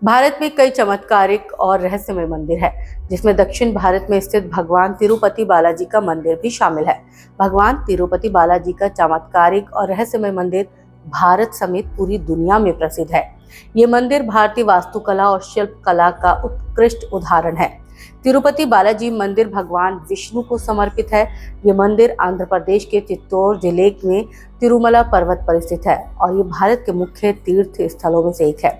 भारत में कई चमत्कारिक और रहस्यमय मंदिर है, जिसमें दक्षिण भारत में स्थित भगवान तिरुपति बालाजी का मंदिर भी शामिल है। भगवान तिरुपति बालाजी का चमत्कारिक और रहस्यमय मंदिर भारत समेत पूरी दुनिया में प्रसिद्ध है। ये मंदिर भारतीय वास्तुकला और शिल्प कला का उत्कृष्ट उदाहरण है। तिरुपति बालाजी मंदिर भगवान विष्णु को समर्पित है। ये मंदिर आंध्र प्रदेश के चित्तौड़ जिले में तिरुमला पर्वत पर स्थित है और ये भारत के मुख्य तीर्थ स्थलों में से एक है।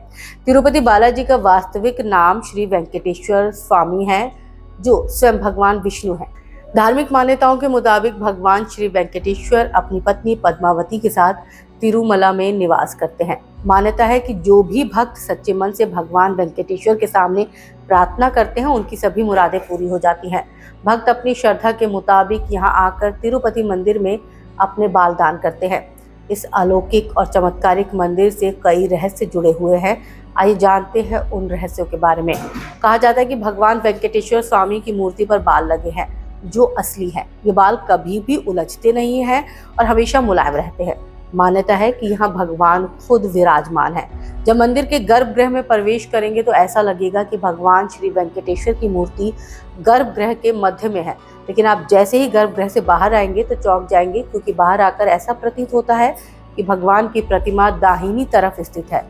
तिरुपति बालाजी का वास्तविक नाम श्री वेंकटेश्वर स्वामी है, जो स्वयं भगवान विष्णु है। धार्मिक मान्यताओं के मुताबिक भगवान श्री वेंकटेश्वर अपनी पत्नी पद्मावती के साथ तिरुमला में निवास करते हैं। मान्यता है कि जो भी भक्त सच्चे मन से भगवान वेंकटेश्वर के सामने प्रार्थना करते हैं, उनकी सभी मुरादें पूरी हो जाती हैं। भक्त अपनी श्रद्धा के मुताबिक यहाँ आकर तिरुपति मंदिर में अपने बाल दान करते हैं। इस अलौकिक और चमत्कारिक मंदिर से कई रहस्य जुड़े हुए हैं। आइए जानते हैं उन रहस्यों के बारे में। कहा जाता है कि भगवान वेंकटेश्वर स्वामी की मूर्ति पर बाल लगे हैं, जो असली है। ये बाल कभी भी उलझते नहीं हैं और हमेशा मुलायम रहते हैं। मान्यता है कि यहाँ भगवान खुद विराजमान है। जब मंदिर के गर्भगृह में प्रवेश करेंगे तो ऐसा लगेगा कि भगवान श्री वेंकटेश्वर की मूर्ति गर्भगृह के मध्य में है, लेकिन आप जैसे ही गर्भगृह से बाहर आएंगे तो चौंक जाएंगे, क्योंकि बाहर आकर ऐसा प्रतीत होता है कि भगवान की प्रतिमा दाहिनी तरफ स्थित है।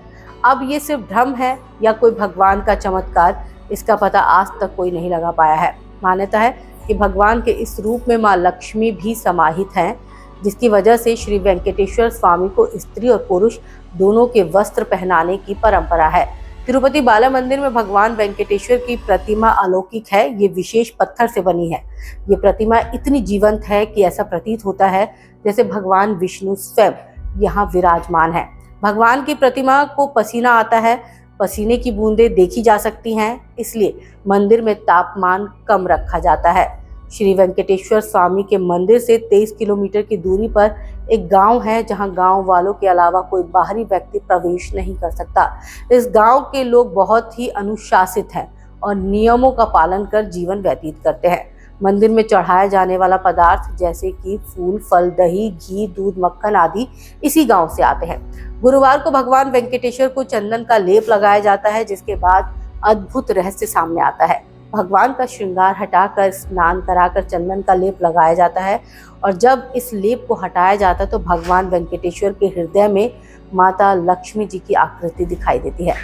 अब ये सिर्फ भ्रम है या कोई भगवान का चमत्कार, इसका पता आज तक कोई नहीं लगा पाया है। मान्यता है कि भगवान के इस रूप में माँ लक्ष्मी भी समाहित हैं, जिसकी वजह से श्री वेंकटेश्वर स्वामी को स्त्री और पुरुष दोनों के वस्त्र पहनाने की परंपरा है। तिरुपति बाला मंदिर में भगवान वेंकटेश्वर की प्रतिमा अलौकिक है। ये विशेष पत्थर से बनी है। ये प्रतिमा इतनी जीवंत है कि ऐसा प्रतीत होता है जैसे भगवान विष्णु स्वयं यहाँ विराजमान है। भगवान की प्रतिमा को पसीना आता है, पसीने की बूंदें देखी जा सकती हैं, इसलिए मंदिर में तापमान कम रखा जाता है। श्री वेंकटेश्वर स्वामी के मंदिर से 23 किलोमीटर की दूरी पर एक गांव है, जहां गांव वालों के अलावा कोई बाहरी व्यक्ति प्रवेश नहीं कर सकता। इस गांव के लोग बहुत ही अनुशासित हैं और नियमों का पालन कर जीवन व्यतीत करते हैं। मंदिर में चढ़ाया जाने वाला पदार्थ जैसे कि फूल, फल, दही, घी, दूध, मक्खन आदि इसी गांव से आते हैं। गुरुवार को भगवान वेंकटेश्वर को चंदन का लेप लगाया जाता है, जिसके बाद अद्भुत रहस्य सामने आता है। भगवान का श्रृंगार हटाकर स्नान कराकर चंदन का लेप लगाया जाता है और जब इस लेप को हटाया जाता है तो भगवान वेंकटेश्वर के हृदय में माता लक्ष्मी जी की आकृति दिखाई देती है।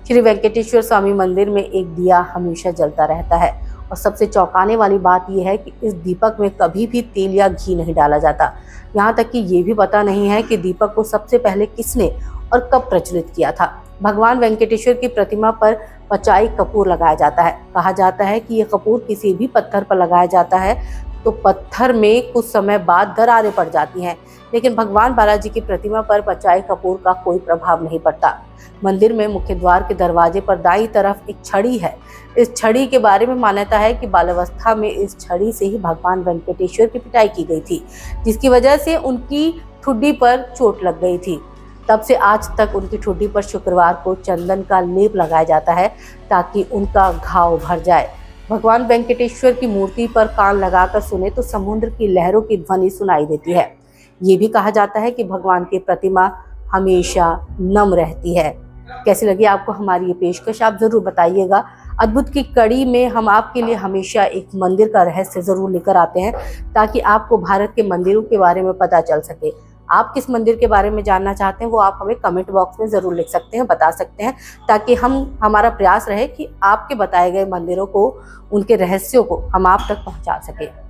श्री वेंकटेश्वर स्वामी मंदिर में एक दिया हमेशा जलता रहता है और सबसे चौंकाने वाली बात यह है कि इस दीपक में कभी भी तेल या घी नहीं डाला जाता। यहाँ तक कि ये भी पता नहीं है कि दीपक को सबसे पहले किसने और कब प्रज्वलित किया था। भगवान वेंकटेश्वर की प्रतिमा पर पचाई कपूर लगाया जाता है। कहा जाता है कि यह कपूर किसी भी पत्थर पर लगाया जाता है तो पत्थर में कुछ समय बाद दरारें पड़ जाती हैं, लेकिन भगवान बालाजी की प्रतिमा पर पचाई कपूर का कोई प्रभाव नहीं पड़ता। मंदिर में मुख्य द्वार के दरवाजे पर दाईं तरफ एक छड़ी है। इस छड़ी के बारे में मान्यता है कि बाल्यावस्था में इस छड़ी से ही भगवान वेंकटेश्वर की पिटाई की गई थी, जिसकी वजह से उनकी ठुड्डी पर चोट लग गई थी। तब से आज तक उनकी ठुड्डी पर शुक्रवार को चंदन का लेप लगाया जाता है ताकि उनका घाव भर जाए। भगवान वेंकटेश्वर की मूर्ति पर कान लगाकर सुने तो समुद्र की लहरों की ध्वनि सुनाई देती है। ये भी कहा जाता है कि भगवान की प्रतिमा हमेशा नम रहती है। कैसी लगी आपको हमारी ये पेशकश, आप जरूर बताइएगा। अद्भुत की कड़ी में हम आपके लिए हमेशा एक मंदिर का रहस्य जरूर लेकर आते हैं, ताकि आपको भारत के मंदिरों के बारे में पता चल सके। आप किस मंदिर के बारे में जानना चाहते हैं वो आप हमें कमेंट बॉक्स में ज़रूर लिख सकते हैं, बता सकते हैं, ताकि हमारा प्रयास रहे कि आपके बताए गए मंदिरों को, उनके रहस्यों को हम आप तक पहुंचा सकें।